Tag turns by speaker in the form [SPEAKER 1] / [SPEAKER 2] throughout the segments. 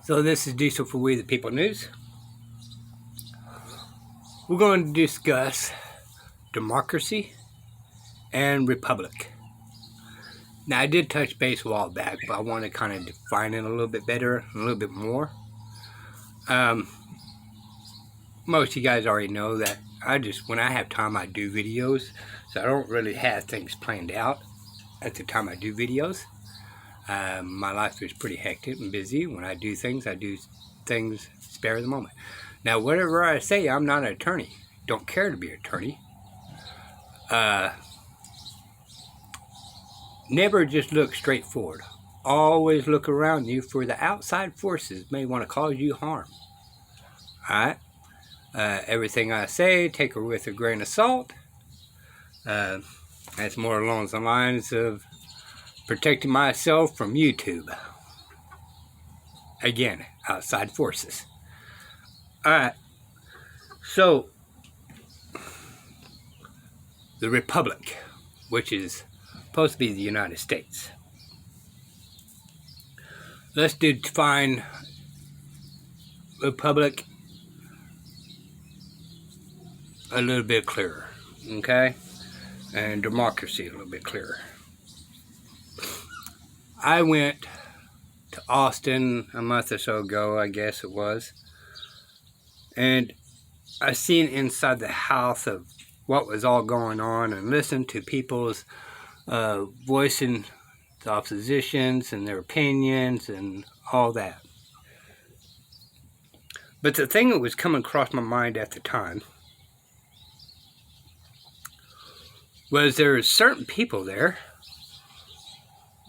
[SPEAKER 1] So this is Diesel for We the People News. We're going to discuss democracy and republic. Now I did touch base a while back, but I want to kind of define it a little bit better, a little bit more. Most of you guys already know that when I have time, I do videos. So I don't really have things planned out at the time I do videos. My life is pretty hectic and busy. When I do things spare the moment. Now, whatever I say, I'm not an attorney. Don't care to be an attorney. Never just look straight forward. Always look around you, for the outside forces may want to cause you harm. Alright? Everything I say, take it with a grain of salt. That's more along the lines of protecting myself from YouTube. Again, outside forces. Alright, so the Republic, which is supposed to be the United States. Let's define Republic a little bit clearer, okay? And democracy a little bit clearer. I went to Austin a month or so ago, I guess it was, and I seen inside the house of what was all going on and listened to people's voicing the oppositions and their opinions and all that. But the thing that was coming across my mind at the time was there are certain people there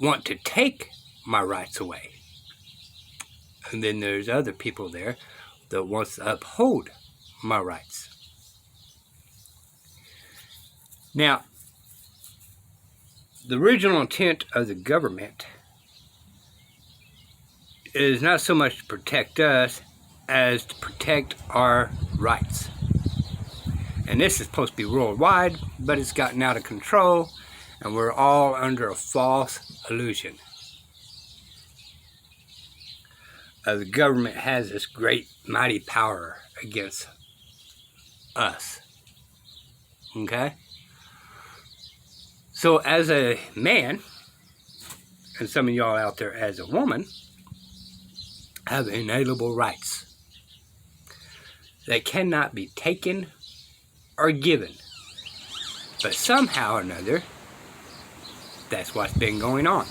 [SPEAKER 1] want to take my rights away. And then there's other people there that wants to uphold my rights. Now, the original intent of the government is not so much to protect us as to protect our rights. And this is supposed to be worldwide, but it's gotten out of control, and we're all under a false illusion. The government has this great, mighty power against us. Okay? So as a man, and some of y'all out there as a woman, have inalienable rights that cannot be taken or given. But somehow or another, that's what's been going on.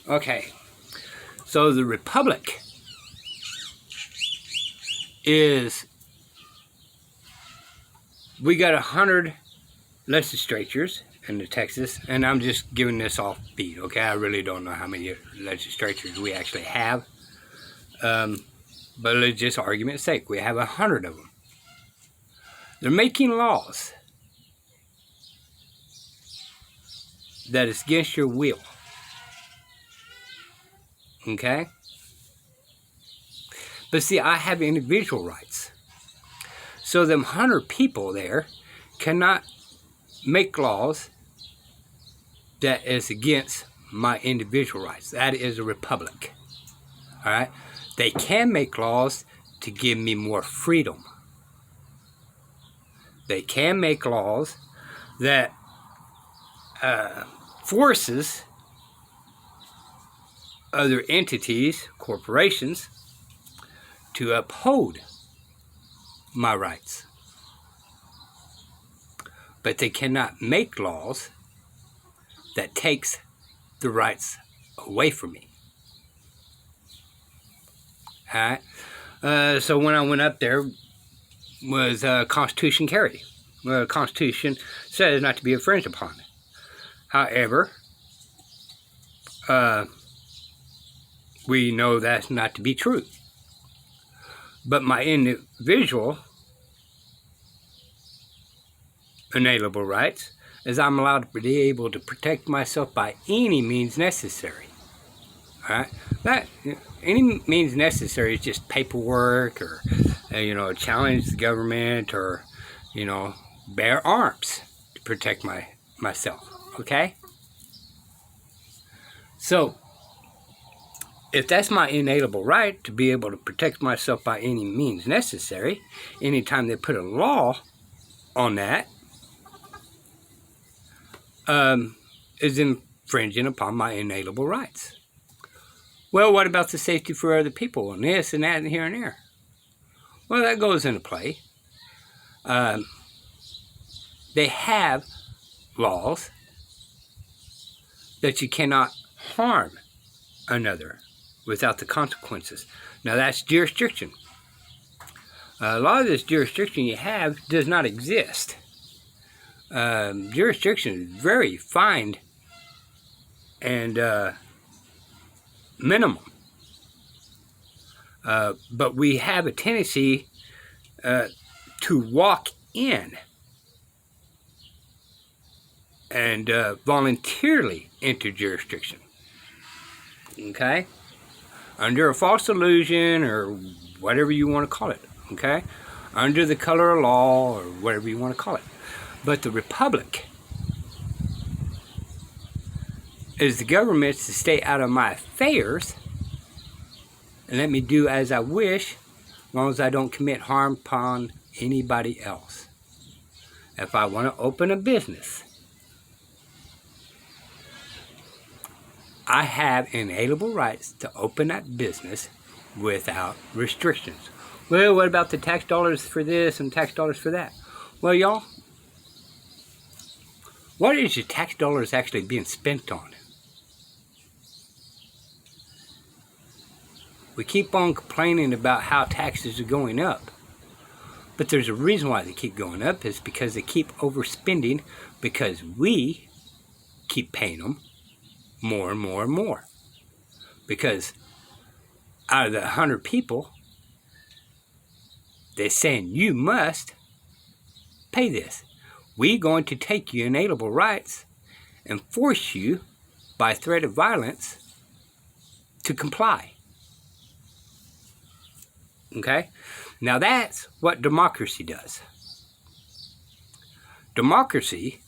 [SPEAKER 1] Okay, so the Republic is, we got 100 legislatures in Texas, and I'm just giving this off beat, okay? I really don't know how many legislatures we actually have, but let's just argument's sake, we have 100 of them. They're making laws that is against your will. Okay? But see, I have individual rights. So them 100 people there cannot make laws that is against my individual rights. That is a republic. Alright? They can make laws to give me more freedom. They can make laws that forces other entities, corporations, to uphold my rights. But they cannot make laws that takes the rights away from me. Alright? So when I went up there, was Constitution carried. Well, the Constitution says not to be infringed upon. However, we know that's not to be true. But my individual inalienable rights is I'm allowed to be able to protect myself by any means necessary. Alright? That any means necessary is just paperwork, or challenge the government, or bear arms to protect myself. Okay? So if that's my inalienable right to be able to protect myself by any means necessary, anytime they put a law on that, is infringing upon my inalienable rights. Well, what about the safety for other people and this and that and here and there? Well, that goes into play. They have laws that you cannot harm another without the consequences. Now, that's jurisdiction. A lot of this jurisdiction you have does not exist. Jurisdiction is very fine and minimum. But we have a tendency to walk in and voluntarily enter jurisdiction. Okay? Under a false illusion or whatever you want to call it. Okay? Under the color of law or whatever you want to call it. But the republic is the government to stay out of my affairs and let me do as I wish, as long as I don't commit harm upon anybody else. If I want to open a business, I have inalienable rights to open that business without restrictions. Well, what about the tax dollars for this and tax dollars for that? Well, y'all, what is your tax dollars actually being spent on? We keep on complaining about how taxes are going up. But there's a reason why they keep going up. It's because they keep overspending because we keep paying them more and more and more. Because out of the 100 people, they're saying you must pay this. We're going to take your inalienable rights and force you by threat of violence to comply. Okay? Now that's what democracy does. Democracy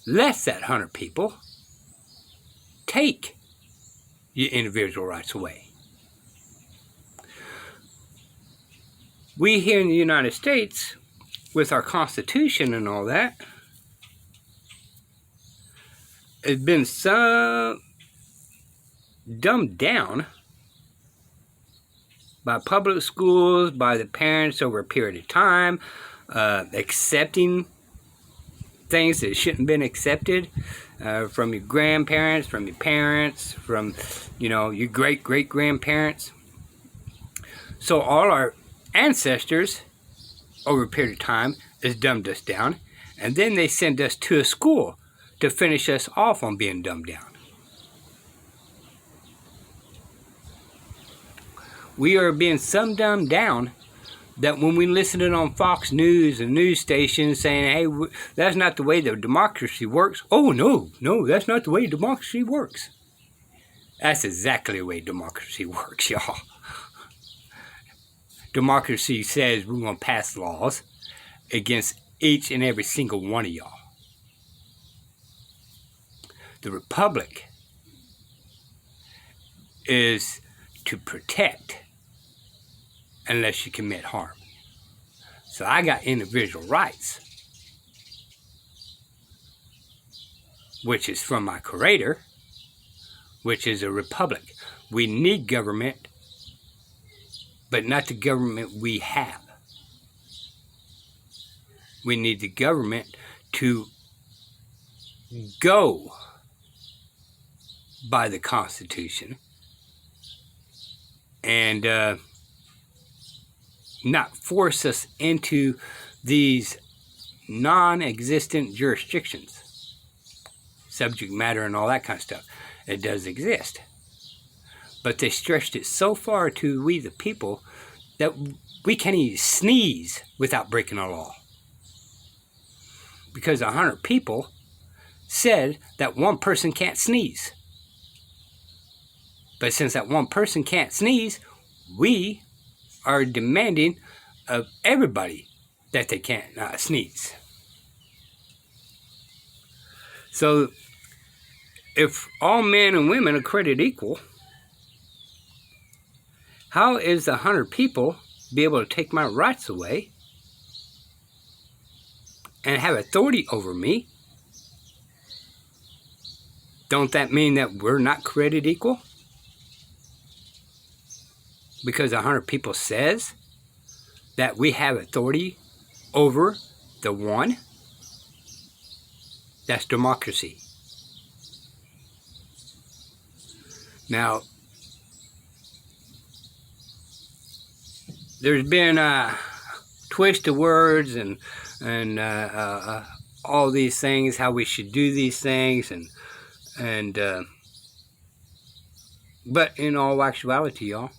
[SPEAKER 1] lets that 100 people take your individual rights away. We here in the United States, with our Constitution and all that, has been so dumbed down by public schools, by the parents over a period of time, accepting things that shouldn't have been accepted from your grandparents, from your parents, from, your great-great-grandparents. So all our ancestors, over a period of time, has dumbed us down, and then they send us to a school to finish us off on being dumbed down. We are being so dumbed down that when we listen to it on Fox News and news stations saying, hey, that's not the way the democracy works. Oh, no, that's not the way democracy works. That's exactly the way democracy works, y'all. Democracy says we're going to pass laws against each and every single one of y'all. The republic is to protect unless you commit harm. So I got individual rights, which is from my Creator, which is a republic. We need government, but not the government we have. We need the government to go by the Constitution and not force us into these non-existent jurisdictions, subject matter and all that kind of stuff. It does exist. But they stretched it so far to we the people that we can't even sneeze without breaking a law. Because 100 people said that one person can't sneeze. But since that one person can't sneeze, we are demanding of everybody that they can't sneeze. So, if all men and women are created equal, How is 100 people be able to take my rights away and have authority over me? Don't that mean that we're not created equal? Because 100 people says that we have authority over the one? That's democracy. Now, there's been a twist of words and all these things, how we should do these things, but in all actuality, y'all,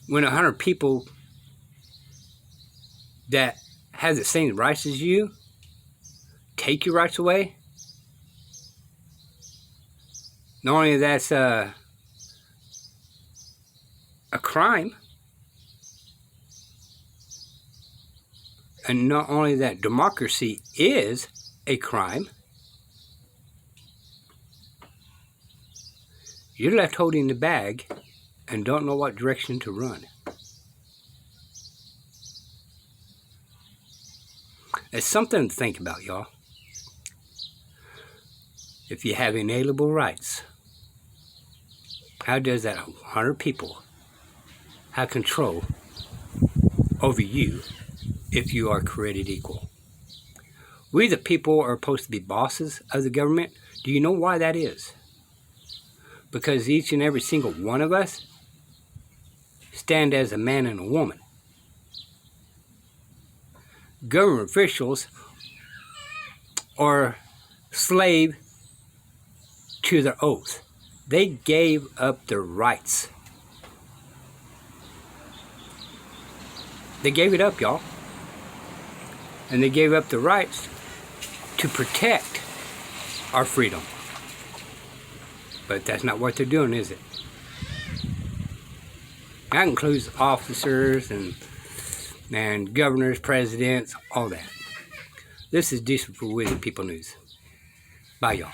[SPEAKER 1] when 100 people that have the same rights as you take your rights away, not only that's a crime, and not only that democracy is a crime, you're left holding the bag and don't know what direction to run. It's something to think about, y'all. If you have inalienable rights, how does that 100 people have control over you if you are created equal? We the people are supposed to be bosses of the government. Do you know why that is? Because each and every single one of us stand as a man and a woman. Government officials are slave to their oath. They gave up their rights. They gave it up, y'all. And they gave up the rights to protect our freedom. But that's not what they're doing, is it? That includes officers and governors, presidents, all that. This is Decent for We the People News. Bye, y'all.